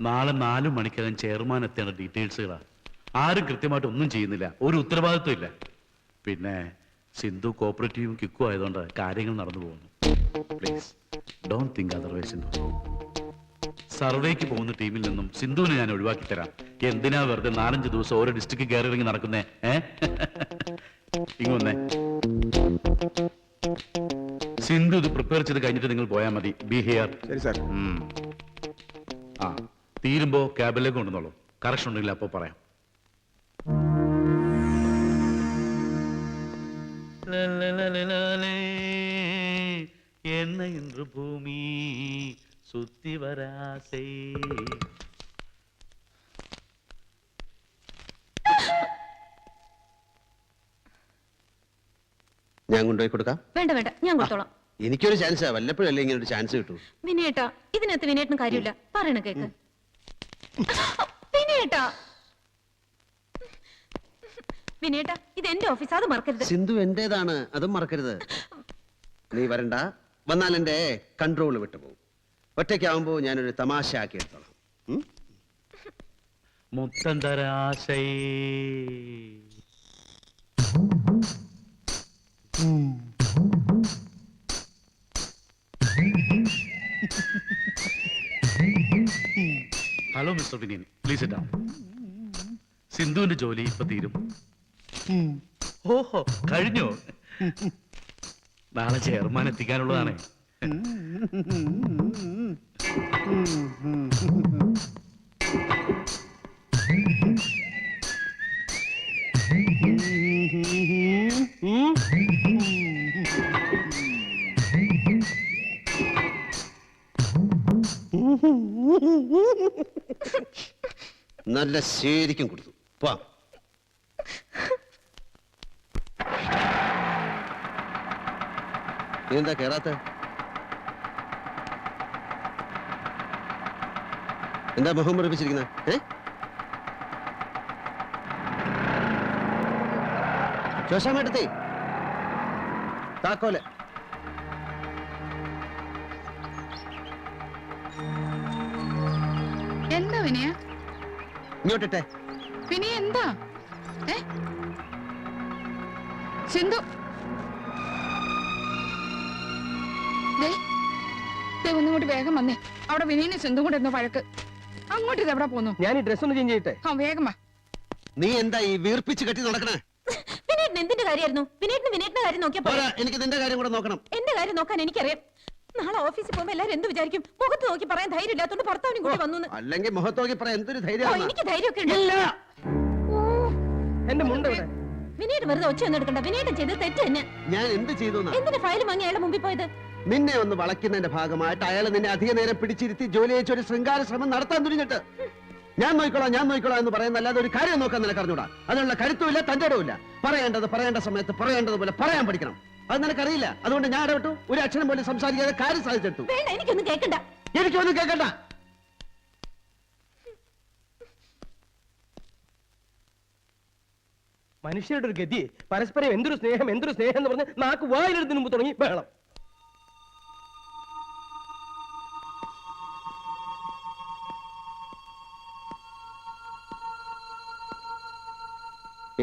നാളെ 4 മണിക്കകം ചെയർമാൻ എത്തേണ്ട ഡീറ്റെയിൽസുകളാ. ആരും കൃത്യമായിട്ട് ഒന്നും ചെയ്യുന്നില്ല, ഒരു ഉത്തരവാദിത്വം ഇല്ല. പിന്നെ സിന്ധു കോപ്പറേറ്റീവും കിക്കും ആയതുകൊണ്ട് കാര്യങ്ങൾ നടന്നു പോകുന്നു. Please don't think otherwise Sindhu. സർവേക്ക് പോകുന്ന ടീമിൽ നിന്നും സിന്ധുവിനെ ഞാൻ ഒഴിവാക്കി തരാം. എന്തിനാ വെറുതെ 4-5 ദിവസം ഓരോ ഡിസ്ട്രിക്ട് കയറി ഇറങ്ങി നടക്കുന്നേ? ഇങ്ങൊന്നേ, സിന്ധു ഇത് പ്രിപ്പയർ ചെയ്ത് കഴിഞ്ഞിട്ട് നിങ്ങൾ പോയാൽ മതി. B here. ശരി സാർ. ആ, തീരുമ്പോ ക്യാബിലേക്ക് കൊണ്ടുവന്നോളൂ. കറക്ഷൻ ഉണ്ടെങ്കിൽ അപ്പോ പറയാം. என்ன என்று பூமி சுத்தி வராசை. ഞാൻ കൊണ്ടുപോയി കൊടുക്കാം. വേണ്ട വേണ്ട, ഞാൻ കൊടുത്തോളാം. എനിക്കൊരു ചാൻസാ, വല്ലപ്പോഴല്ലേ ഇങ്ങനെ ഒരു ചാൻസ് കിട്ടൂ. വിനയേട്ടാ, ഇതിനകത്ത് വിനയേട്ടന് കാര്യമില്ല. പറയണ കേക്ക്. വിനയേട്ടാ, വിനയേട്ടാ, ഇത് എന്റെ ഓഫീസ്, അത് മറക്കരുത്. സിന്ധു എന്റേതാണ്, അതും മറക്കരുത്. നീ വരണ്ട, വന്നാൽ എന്റെ കൺട്രോൾ വിട്ടുപോകും. ഒറ്റയ്ക്കാവുമ്പോ ഞാനൊരു തമാശ ആക്കി എടുത്തോളാം. മുത്തന്തരാശൈ. Hello mister Vinayan, please it down. സിന്ധുവിന്റെ ജോലി ഇപ്പൊ തീരും. ഓഹോ, കഴിഞ്ഞോ? നാളെ ചെയർമാൻ എത്തിക്കാനുള്ളതാണ്. നല്ല ശരിക്കും കൊടുത്തു. വാ. എന്താ കേറാത്ത? എന്താ മുഖം മുറിപ്പിച്ചിരിക്കുന്നത്? ശോശാമേട്ടത്തി, താക്കോല്. എന്താ വിനയ? ഇങ്ങോട്ടിട്ടെ. വിനയ എന്താ? സിന്ധു, ഒന്നുകൂടി വേഗം വന്നേ. അവിടെ വിനയനെ സിന്ധു കൂടെ ഇരുന്ന വഴക്ക്. അങ്ങോട്ട് ഇത് എവിടെ പോന്നു? ഞാൻ ഈ ഡ്രസ് ഒന്ന് ചേഞ്ച് ചെയ്യട്ടെ. ആ, വേഗം വാ. നീ എന്താ ഈ വീർപ്പിച്ച് കെട്ടി നടക്കണേ? വിനയേട്ടൻ എന്തിന്റെ കാര്യമായിരുന്നു? വിനയേട്ടന്റെ കാര്യം നോക്കിയപ്പോ എനിക്ക് നിന്റെ കാര്യം കൂടെ നോക്കണം. എന്റെ കാര്യം നോക്കാൻ എനിക്കറിയാം. നാളെ ഓഫീസിൽ പോകുമ്പോ എല്ലാരും എന്ത് വിചാരിക്കും? മുഖത്ത് നോക്കി പറയാൻ ധൈര്യം ഇല്ലാത്തോണ്ട് ഭർത്താവിനും കൂടി വന്നു. അല്ലെങ്കിൽ മുഖത്ത് നോക്കി പറയാൻ എന്തൊരു ധൈര്യം. എനിക്ക് ധൈര്യമൊക്കെ ഉണ്ട്. എന്റെ മുണ്ട് ഇവിടെ. വിനയേട്ടൻ വെറുതെ ഒച്ച ഒന്നും എടുക്കണ്ട. വിനയേട്ടൻ ചെയ്ത് തെറ്റ് തന്നെ. ഞാൻ എന്ത് ചെയ്തു? എന്തിന്റെ ഫയൽ വാങ്ങി അയാളുടെ മുമ്പിൽ പോയത്? നിന്നെ ഒന്ന് വളയ്ക്കുന്നതിന്റെ ഭാഗമായിട്ട് അയാൾ നിന്നെ അധിക നേരം പിടിച്ചിരുത്തി ജോലി അയച്ച ഒരു ശൃംഗാര ശ്രമം നടത്താൻ തുനിഞ്ഞിട്ട് ഞാൻ നോക്കിക്കോളാം എന്ന് പറയുന്നല്ലാതെ ഒരു കാര്യം നോക്കാൻ നിനക്ക് അറിഞ്ഞൂടാ. അതിനുള്ള കരുത്തുമില്ല, തന്റെടവുമില്ല. പറയേണ്ട സമയത്ത് പറയേണ്ടതുപോലെ പറയാൻ പഠിക്കണം. അത് നിനക്കറിയില്ല. അതുകൊണ്ട് ഞാൻ ഇടപെട്ടു. ഒരു അക്ഷരം പോലും സംസാരിക്കാതെ കാര്യം സാധിച്ചെടുത്തു. എനിക്കൊന്നും കേൾക്കണ്ട. മനുഷ്യരുടെ ഒരു ഗതി. പരസ്പരം എന്തൊരു സ്നേഹം എന്ന് പറഞ്ഞ് നാക്ക് വായിലെടുത്തിന് മുമ്പ് തുടങ്ങി ബഹളം.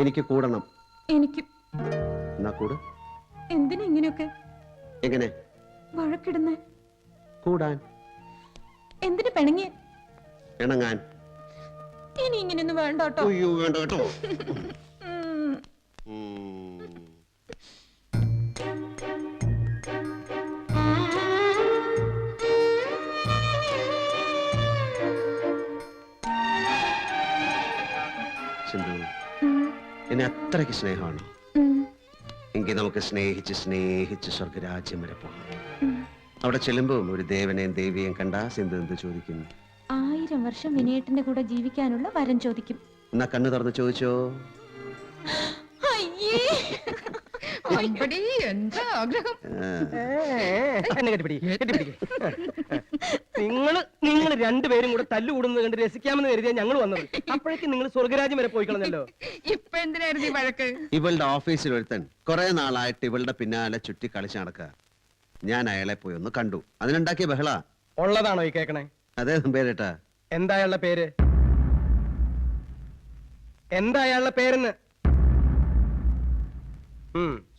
എനിക്ക് കൂടണം. എനിക്കും. എന്നാ കൂട്. എന്തിനാ ഇങ്ങനെയൊക്കെ? എങ്ങനെ വഴക്കിടുന്നേ? കൂടാൻ. എന്തിനു പിണങ്ങി? ഇണങ്ങാൻ. ഇനി ഇങ്ങനെയൊന്നും വേണ്ട കേട്ടോ. അയ്യോ, വേണ്ട കേട്ടോ. സിന്ധു, എന്നെ അത്രയ്ക്ക് സ്നേഹമാണ്. എങ്കിൽ നമുക്ക് സ്നേഹിച്ച് സ്വർഗരാജ്യം വരെ പോകാം. അവിടെ ചെല്ലുമ്പോ ഒരു ദേവനെയും ദേവിയെയും കണ്ടാ സിന്ധു എന്ത് ചോദിക്കും? 1000 വർഷം വിനയേട്ടന്റെ കൂടെ ജീവിക്കാനുള്ള വരം ചോദിക്കും. എന്നാ കണ്ണു തുറന്ന് ചോദിച്ചോ. എന്താ ആഗ്രഹം? നിങ്ങൾ രണ്ടുപേരും കൂടെ തല്ലുകൂടുന്നത് കണ്ട് രസിക്കാമെന്ന് കരുതിയാ ഞങ്ങൾ വന്നത്. അപ്പോഴേക്കും നിങ്ങൾ സ്വർഗരാജ്യം വരെ പോയി കളഞ്ഞല്ലോ. ഇപ്പൊ എന്തിനായിരുന്നു ഈ വഴക്ക്? ഇവളുടെ ഓഫീസിൽ ഒരുത്തൻ കുറെ നാളായിട്ട് ഇവളുടെ പിന്നാലെ ചുറ്റി കളിച്ച് നടക്കുക. ഞാൻ അയാളെ പോയി ഒന്ന് കണ്ടു. അതിനുണ്ടാക്കിയ ബഹള ഉള്ളതാണോ ഈ കേക്കണേ? അതേ പേരേട്ടാ. എന്താ അയാളുടെ പേര്? എന്താ അയാളുടെ പേരെന്ന്?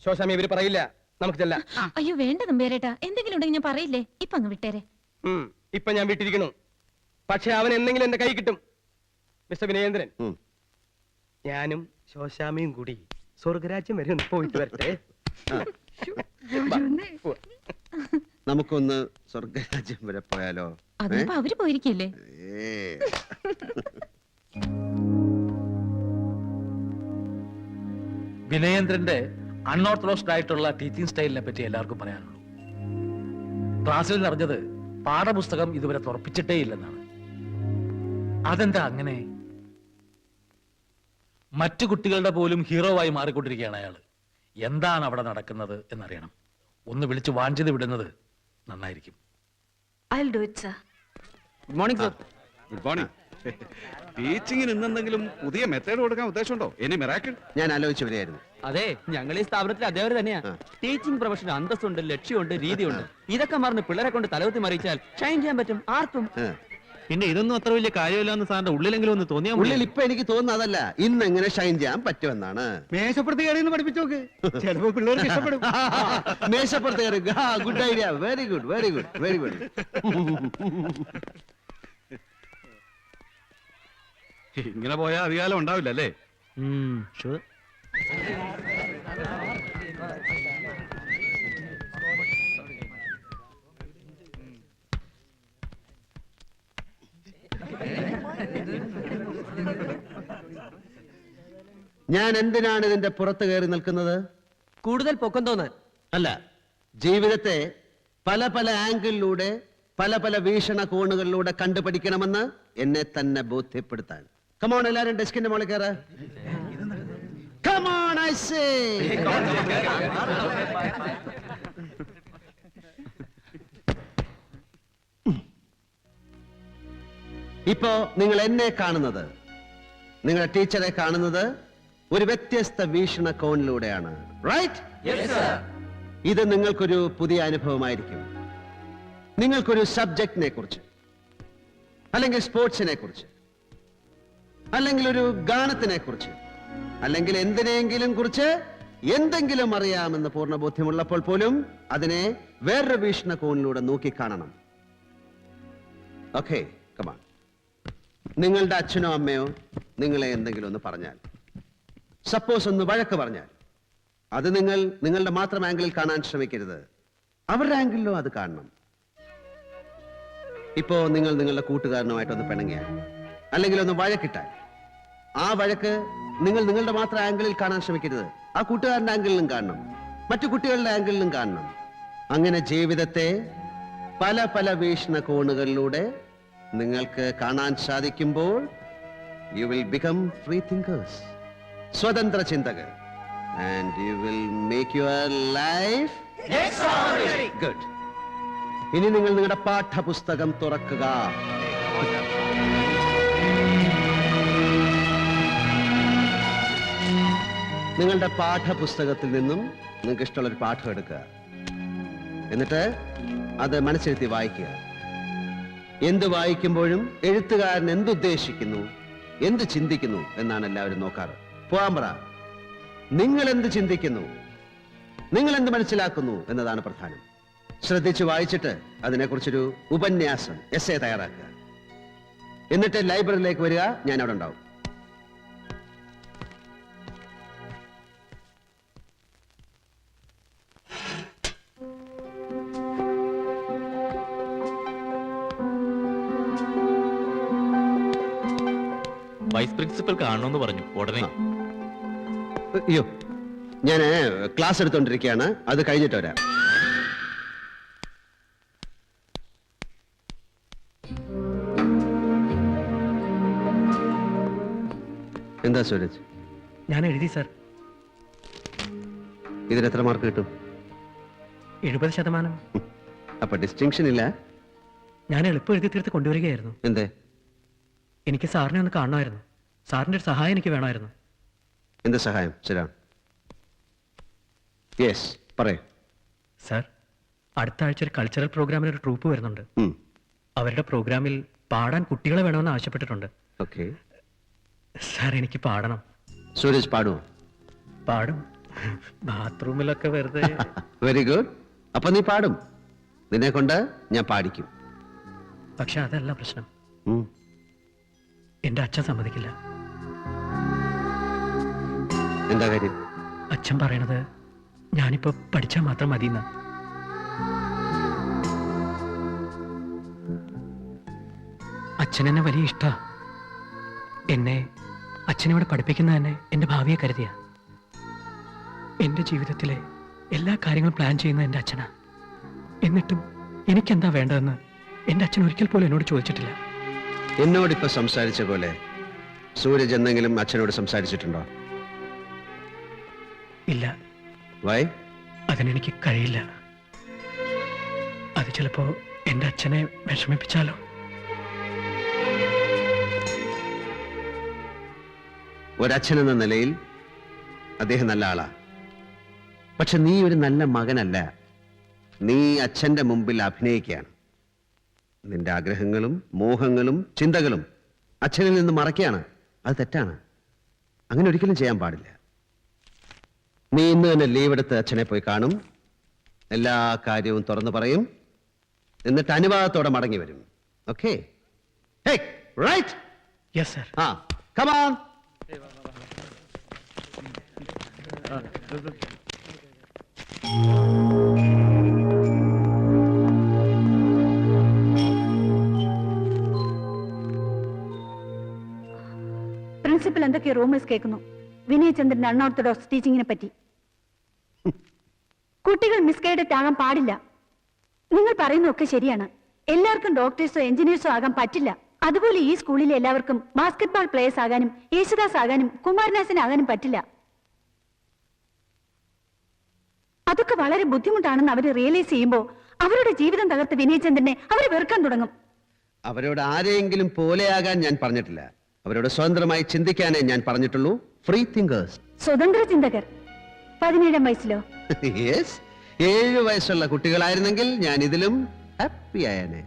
ശോശാമി ഇവര് പറയില്ല, നമുക്ക് ചെല്ലാം. അയ്യോ വേണ്ട നമ്പ്യാരേട്ടാ, എന്തെങ്കിലും ഉണ്ടെങ്കിൽ ഞാൻ പറയില്ലേ, ഇപ്പൊ അങ്ങ് വിട്ടേരെ. ഇപ്പൊ ഞാൻ വിട്ടിരിക്കണു, പക്ഷെ അവൻ എന്തെങ്കിലും എന്റെ കൈ കിട്ടും. മിസ്റ്റർ വിനയേന്ദ്രൻ, ഞാനും ശോശാമിയും കൂടി സ്വർഗരാജ്യം വരെ ഒന്ന് പോയിട്ട് വരട്ടെ. നമുക്കൊന്ന് സ്വർഗരാജ്യം വരെ പോയാലോ? അതിപ്പോ അവര് പോയിരിക്കല്ലേ. വിനയേന്ദ്രന്റെ അൺഓർത്തഡോക്സ്ഡ് ആയിട്ടുള്ള ടീച്ചിങ് സ്റ്റൈലിനെ പറ്റി എല്ലാവർക്കും പറയാനുള്ളൂ. ക്ലാസ്സിൽ നിറഞ്ഞത് പാഠപുസ്തകം ഇതുവരെ തുറപ്പിച്ചിട്ടേ ഇല്ലെന്നാണ്. അതെന്താ അങ്ങനെ? മറ്റു കുട്ടികളുടെ പോലും ഹീറോവായി മാറിക്കൊണ്ടിരിക്കുകയാണ് അയാള്. എന്താണ് അവിടെ നടക്കുന്നത് എന്നറിയണം. ഒന്ന് വിളിച്ച് വാഞ്ചിത് വിടുന്നത് നന്നായിരിക്കും. I'll do it, sir. Good morning sir. Good morning. ടീച്ചിങ്ങിന് ഇന്നെന്തെങ്കിലും പുതിയ മെത്തേഡ് കൊടുക്കാൻ ഉദ്ദേശമുണ്ടോ? Any miracle? ഞാൻ ആലോചിച്ചു വരികയായിരുന്നു. അതെ, ഞങ്ങൾ ഈ സ്ഥാപനത്തിൽ അതേവരെ തന്നെയാ. ടീച്ചിങ് പ്രൊഫഷൻ അന്തസ്സുണ്ട്, ലക്ഷ്യമുണ്ട്, രീതിയുണ്ട്. ഇതൊക്കെ മറന്ന് പിള്ളേരെ കൊണ്ട് തലവത്തി മറിയിച്ചാൽ ഷൈൻ ചെയ്യാൻ പറ്റും ആർക്കും. പിന്നെ ഇതൊന്നും അത്ര വലിയ കാര്യമില്ലാന്ന് സാറിന്റെ ഉള്ളിലെങ്കിലും ഒന്ന് തോന്നിയാ ഉള്ളിൽ ഇപ്പൊ എനിക്ക് തോന്നുന്നത് അതല്ല, ഇന്ന് എങ്ങനെ ഷൈൻ ചെയ്യാൻ പറ്റുമെന്നാണ്. മേശപ്പുറത്ത് കയറി പഠിപ്പിച്ചു നോക്ക്, ചിലപ്പോ പിള്ളേർക്ക് ഇഷ്ടപ്പെടും. മേശപ്പുറത്ത് കയറി. Good idea. Very good, very good, very good. ഇങ്ങനെ പോയാൽ അധികാലം ഉണ്ടാവില്ല അല്ലേ? ഞാൻ എന്തിനാണ് ഇതിന്റെ പുറത്ത് കയറി നിൽക്കുന്നത്? കൂടുതൽ പൊക്കം തോന്നാൻ അല്ല, ജീവിതത്തെ പല പല ആംഗിളിലൂടെ, പല പല വീക്ഷണകോണുകളിലൂടെ കണ്ടുപഠിക്കണമെന്ന് എന്നെ തന്നെ ബോധ്യപ്പെടുത്താൻ. കമോൺ, എല്ലാരും ഡെസ്കിന്റെ മുകളിൽ കയറ. Come on I say. ഇപ്പോ നിങ്ങൾ എന്നെ കാണുന്നത്, നിങ്ങളുടെ ടീച്ചറെ കാണുന്നത് ഒരു വ്യത്യസ്ത വീക്ഷണകോണിലൂടെയാണ്. റൈറ്റ്? ഇത് നിങ്ങൾക്കൊരു പുതിയ അനുഭവമായിരിക്കും. നിങ്ങൾക്കൊരു സബ്ജക്റ്റിനെ കുറിച്ച്, അല്ലെങ്കിൽ സ്പോർട്സിനെ കുറിച്ച്, അല്ലെങ്കിൽ ഒരു ഗാനത്തിനെ കുറിച്ച്, അല്ലെങ്കിൽ എന്തിനെങ്കിലും കുറിച്ച് എന്തെങ്കിലും അറിയാമെന്ന് പൂർണ്ണ ബോധ്യമുള്ളപ്പോൾ പോലും അതിനെ വേറൊരു വീക്ഷണകോണിലൂടെ നോക്കിക്കാണണം. Okay, come on. നിങ്ങളുടെ അച്ഛനോ അമ്മയോ നിങ്ങളെ എന്തെങ്കിലും ഒന്ന് പറഞ്ഞാൽ, സപ്പോസ് ഒന്ന് വഴക്ക് പറഞ്ഞാൽ, അത് നിങ്ങൾ നിങ്ങളുടെ മാത്രം ആംഗിളിൽ കാണാൻ ശ്രമിക്കരുത്, അവരുടെ ആംഗിളിലോ അത് കാണണം. ഇപ്പോ നിങ്ങൾ നിങ്ങളുടെ കൂട്ടുകാരനുമായിട്ടൊന്ന് പിണങ്ങിയാൽ, അല്ലെങ്കിൽ ഒന്ന് വഴക്കിട്ടാൽ, ആ വഴക്ക് നിങ്ങൾ നിങ്ങളുടെ മാത്രം ആംഗിളിൽ കാണാൻ ശ്രമിക്കരുത്, ആ കൂട്ടുകാരന്റെ ആംഗിളിലും കാണണം, മറ്റു കുട്ടികളുടെ ആംഗിളിലും കാണണം. അങ്ങനെ ജീവിതത്തെ പല പല വീക്ഷണകോണുകളിലൂടെ നിങ്ങൾക്ക് കാണാൻ സാധിക്കുമ്പോൾ you will become free thinkers, സ്വതന്ത്ര ചിന്തകർ, and you will make your life good. ഇനി നിങ്ങൾ നിങ്ങളുടെ പാഠപുസ്തകം തുറക്കുക. നിങ്ങളുടെ പാഠപുസ്തകത്തിൽ നിന്നും നിങ്ങൾക്ക് ഇഷ്ടമുള്ള ഒരു പാഠം എടുക്കുക, എന്നിട്ട് അത് മനസ്സിരുത്തി വായിക്കുക. എന്ത് വായിക്കുമ്പോഴും എഴുത്തുകാരൻ എന്തുദ്ദേശിക്കുന്നു, എന്ത് ചിന്തിക്കുന്നു എന്നാണ് എല്ലാവരും നോക്കാറ്. പോകാൻ പറ. നിങ്ങൾ എന്ത് ചിന്തിക്കുന്നു, നിങ്ങൾ എന്ത് മനസ്സിലാക്കുന്നു എന്നതാണ് പ്രധാനം. ശ്രദ്ധിച്ച് വായിച്ചിട്ട് അതിനെക്കുറിച്ചൊരു ഉപന്യാസം, എസ്സേ തയ്യാറാക്കുക. എന്നിട്ട് ലൈബ്രറിയിലേക്ക് വരിക, ഞാൻ അവിടെ ഉണ്ടാവും. വൈസ് പ്രിൻസിപ്പൽ കാണണമെന്ന് പറഞ്ഞു ഉടനെ. അയ്യോ, ഞാൻ ക്ലാസ് എടുത്തോണ്ടിരിക്കുകയാണ്, അത് കഴിഞ്ഞിട്ട് വരാം. എന്താ സൂരജ്? ഞാൻ എഴുതി സർ. ഇതിന് എത്ര മാർക്ക് കിട്ടും? 70%. അപ്പൊ ഡിസ്റ്റിങ്ഷൻ ഇല്ല. ഞാൻ എളുപ്പം എഴുതി തീർത്ത് കൊണ്ടുവരികയായിരുന്നു. എന്തേ? എനിക്ക് സാറിനെ ഒന്ന് കാണണമായിരുന്നു. സാറിന്റെ ഒരു സഹായം എനിക്ക് വേണമായിരുന്നു. എന്ത് സഹായം? ശരിയാണ്. യെസ്, പറയൂ. സർ, അടുത്ത ആഴ്ച ഒരു കൾച്ചറൽ പ്രോഗ്രാമിന് ഒരു ട്രൂപ്പ് വരുന്നുണ്ട്. അവരുടെ പ്രോഗ്രാമിൽ പാടാൻ കുട്ടികളെ വേണമെന്ന് ആവശ്യപ്പെട്ടിട്ടുണ്ട്. ഓക്കെ. സാർ എനിക്ക് പാടണം. സൂരജ് പാടുമോ? പാടും, ബാത്റൂമിലൊക്കെ വെറുതെ. Very good. അപ്പൊ നീ പാടും, നിന്നെ കൊണ്ട് ഞാൻ പാടിക്കും. പക്ഷെ അതല്ല പ്രശ്നം. ഉം. എന്റെ അച്ഛൻ സമ്മതിക്കില്ല. എന്താ കാര്യം? അച്ഛൻ പറയണത് ഞാനിപ്പോ പഠിച്ചാൽ മാത്രം മതിയെന്ന. അച്ഛനെന്നെ വലിയ ഇഷ്ടാ. എന്നെ അച്ഛനിവിടെ പഠിപ്പിക്കുന്ന തന്നെ എന്റെ ഭാവിയെ കരുതിയ. എന്റെ ജീവിതത്തിലെ എല്ലാ കാര്യങ്ങളും പ്ലാൻ ചെയ്യുന്നത് എന്റെ അച്ഛനാ. എന്നിട്ടും എനിക്കെന്താ വേണ്ടതെന്ന് എന്റെ അച്ഛൻ ഒരിക്കൽ പോലും എന്നോട് ചോദിച്ചിട്ടില്ല. എന്നോടിപ്പോ സംസാരിച്ച പോലെ സൂരജ് എന്തെങ്കിലും അച്ഛനോട് സംസാരിച്ചിട്ടുണ്ടോ? ഇല്ല. വൈ? അതിനെനിക്ക് കഴിയില്ല. അത് ചിലപ്പോ എന്റെ അച്ഛനെ വിഷമിപ്പിച്ചാലോ. ഒരച്ഛൻ എന്ന നിലയിൽ അദ്ദേഹം നല്ല ആളാ. പക്ഷെ നീ ഒരു നല്ല മകനല്ല. നീ അച്ഛന്റെ മുമ്പിൽ അഭിനയിക്കുകയാണ്. നിന്റെ ആഗ്രഹങ്ങളും മോഹങ്ങളും ചിന്തകളും അച്ഛനിൽ നിന്ന് മറയ്ക്കുകയാണ്. അത് തെറ്റാണ്. അങ്ങനെ ഒരിക്കലും ചെയ്യാൻ പാടില്ല. നീ ഇന്ന് തന്നെ ലീവ് എടുത്ത് അച്ഛനെ പോയി കാണും, എല്ലാ കാര്യവും തുറന്നു പറയും, എന്നിട്ട് അനുവാദത്തോടെ മടങ്ങി വരും. ഓക്കെ? റൈറ്റ്? Yes sir. ആ, കം ഓൺ. പ്രിൻസിപ്പൽ എന്തൊക്കെ റൂമേഴ്സ് കേൾക്കുന്നു വിനയചന്ദ്രന്റെ അൺഓർത്തഡോക്സ് ടീച്ചിങ്ങിനെ പറ്റി. കുട്ടികൾ മിസ്ഗൈഡഡ് ആകാൻ പാടില്ല. നിങ്ങൾ പറയുന്നതൊക്കെ ശരിയാണ്. എല്ലാവർക്കും ഡോക്ടേഴ്സോ എഞ്ചിനീയേഴ്സോ ആകാൻ പറ്റില്ല. അതുപോലെ ഈ സ്കൂളിലെ എല്ലാവർക്കും ബാസ്കറ്റ്ബോൾ പ്ലേയേഴ്സ് ആകാനും യേശുദാസ് ആകാനും കുമാരനാസൻ ആകാനും പറ്റില്ല. അതൊക്കെ വളരെ ബുദ്ധിമുട്ടാണെന്ന് അവർ റിയലൈസ് ചെയ്യുമ്പോൾ അവരുടെ ജീവിതം തകർത്ത് വിനയചന്ദ്രനെ അവർ വെറുക്കാൻ തുടങ്ങും. അവരോട് ആരെയെങ്കിലും പോലെയാകാൻ ഞാൻ പറഞ്ഞിട്ടില്ല. അവരോട് സ്വതന്ത്രമായി ചിന്തിക്കാനേ ഞാൻ പറഞ്ഞിട്ടുള്ളൂ. Free thinkers. സ്വതന്ത്ര ചിന്തകർ. 17 വയസ്സിലോ? യെസ്. 7 വയസ്സുള്ള കുട്ടികളായിരുന്നെങ്കിൽ ഞാൻ ഇതിലും ഹാപ്പി ആയേനെ.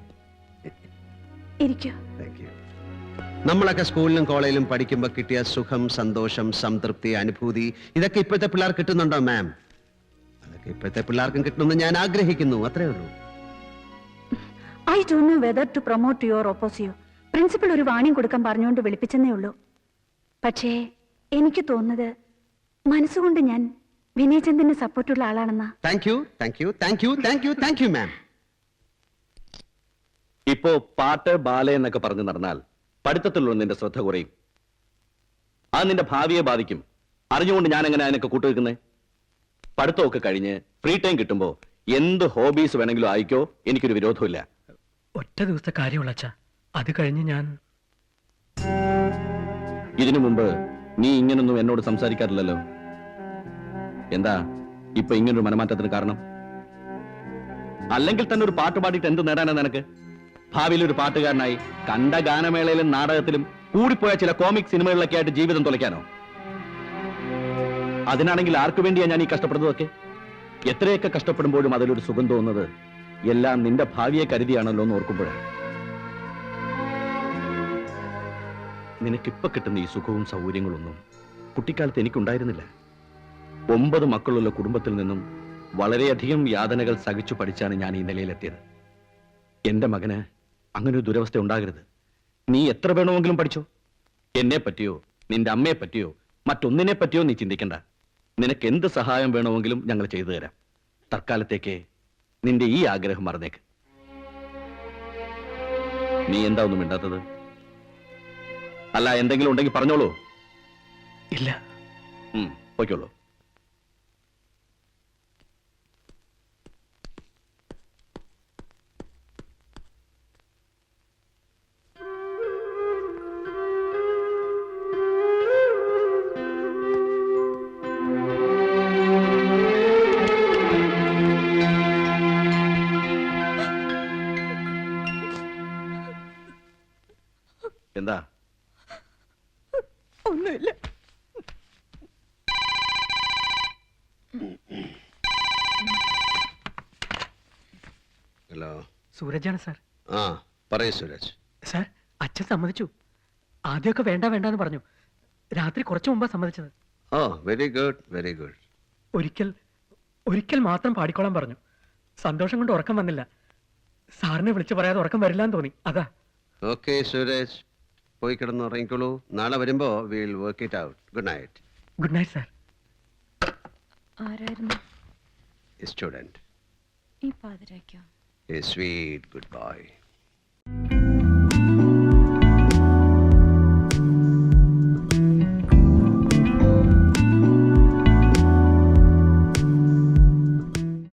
ഇരിക്കൂ. Thank you. നമ്മളൊക്കെ സ്കൂളിലും കോളേജിലും പഠിക്കുമ്പോൾ കിട്ടിയ സുഖം, സന്തോഷം, സംതൃപ്തി, അനുഭൂതി ഇതൊക്കെ ഇപ്പോഴത്തെ പിള്ളേർ കിട്ടുന്നുണ്ടോ മാം? അതൊക്കെ ഇപ്പോഴത്തെ പിള്ളേർക്കും കിട്ടണമെന്ന് ഞാൻ ആഗ്രഹിക്കുന്നു. അത്രേ ഉള്ളൂ. I don't know whether to promote your oppose you. Principal ഒരു വാണിംഗ് കൊടുക്കാൻ പറഞ്ഞുകൊണ്ട് വിളിപ്പിച്ചെന്നേ ഉള്ളൂ. പക്ഷേ എനിക്ക് തോന്നുന്നത് മനസ്സുകൊണ്ട് ഞാൻ വിനയചന്ദ്രന് സപ്പോർട്ടുള്ള ആളാണെന്നാ. Thank you, thank you, thank you, thank you, thank you ma'am. ഇപ്പോ പാട്ട്, ബാല എന്നൊക്കെ പറഞ്ഞു നടന്നാൽ പഠിത്തത്തിലുള്ള നിന്റെ ശ്രദ്ധ കുറയും. അത് നിന്റെ ഭാവിയെ ബാധിക്കും. അറിഞ്ഞുകൊണ്ട് ഞാൻ എങ്ങനെ അതിനൊക്കെ കൂട്ടുവെക്കുന്നേ? പഠിത്തമൊക്കെ കഴിഞ്ഞ് ഫ്രീ ടൈം കിട്ടുമ്പോ എന്ത് ഹോബീസ് വേണമെങ്കിലും ആയിക്കോ, എനിക്കൊരു വിരോധമില്ല. ഒറ്റ ദിവസത്തെ കാര്യമുള്ള അച്ഛാ. അത് കഴിഞ്ഞ് ഞാൻ ഇതിനു മുമ്പ് നീ ഇങ്ങനൊന്നും എന്നോട് സംസാരിക്കാറില്ലല്ലോ. എന്താ ഇപ്പൊ ഇങ്ങനൊരു മനമാറ്റത്തിന് കാരണം? അല്ലെങ്കിൽ തന്നെ ഒരു പാട്ട് പാടിയിട്ട് എന്ത് നേടാനാ നിനക്ക്? ഭാവിയിൽ ഒരു പാട്ടുകാരനായി കണ്ട ഗാനമേളയിലും നാടകത്തിലും കൂടിപ്പോയ ചില കോമിക് സിനിമകളിലൊക്കെ ആയിട്ട് ജീവിതം തുലയ്ക്കാനോ? അതിനാണെങ്കിൽ ആർക്കു വേണ്ടിയാ ഞാൻ ഈ കഷ്ടപ്പെടുന്നതൊക്കെ? എത്രയൊക്കെ കഷ്ടപ്പെടുമ്പോഴും അതിലൊരു സുഖം തോന്നുന്നത് എല്ലാം നിന്റെ ഭാവിയെ കരുതിയാണല്ലോ എന്ന് ഓർക്കുമ്പോഴാണ്. നിനക്കിപ്പൊ കിട്ടുന്ന ഈ സുഖവും സൗകര്യങ്ങളൊന്നും കുട്ടിക്കാലത്ത് എനിക്കുണ്ടായിരുന്നില്ല. 9 മക്കളുള്ള കുടുംബത്തിൽ നിന്നും വളരെയധികം യാതനകൾ സഹിച്ചു പഠിച്ചാണ് ഞാൻ ഈ നിലയിലെത്തിയത്. എന്റെ മകന് അങ്ങനൊരു ദുരവസ്ഥ ഉണ്ടാകരുത്. നീ എത്ര വേണമെങ്കിലും പഠിച്ചോ. എന്നെ പറ്റിയോ നിന്റെ അമ്മയെ പറ്റിയോ മറ്റൊന്നിനെ പറ്റിയോ നീ ചിന്തിക്കണ്ട. നിനക്ക് എന്ത് സഹായം വേണമെങ്കിലും ഞങ്ങൾ ചെയ്തു തരാം. തൽക്കാലത്തേക്ക് നിന്റെ ഈ ആഗ്രഹം മറന്നേക്ക്. നീ എന്താ ഒന്നും മിണ്ടാത്തത്? അല്ല, എന്തെങ്കിലും ഉണ്ടെങ്കിൽ പറഞ്ഞോളൂ. ഇല്ല. പോയിക്കോളൂ. എന്താ? ഒന്നുമില്ല. ഹലോ, സൂരജാണ് സാർ. ആ പറയൂ സൂരജ്. സാർ അച്ഛൻ സമ്മതിച്ചു. ആദ്യമൊക്കെ വേണ്ട വേണ്ടെന്ന് പറഞ്ഞു. രാത്രി കുറച്ചു മുമ്പാ സമ്മതിച്ചത്. ഓ വെരി ഗുഡ് വെരി ഗുഡ്. ഒരിക്കൽ മാത്രം പാടിക്കോളാൻ പറഞ്ഞു. സന്തോഷം കൊണ്ട് ഉറക്കം വന്നില്ല. സാറിനെ വിളിച്ചു പറയാതെ ഉറക്കം വരില്ലാന്ന് തോന്നി, അതാ. ഓക്കെ സുരേഷ്, പോയി കിടന്ന് ഉറങ്ങിക്കോളൂ. നാളെ വരുമ്പോ will work it out. Good night. Good night sir. ആരായിരുന്നു സ്റ്റുഡന്റ്, ഈ പാതിരാക്കോ? a sweet goodbye.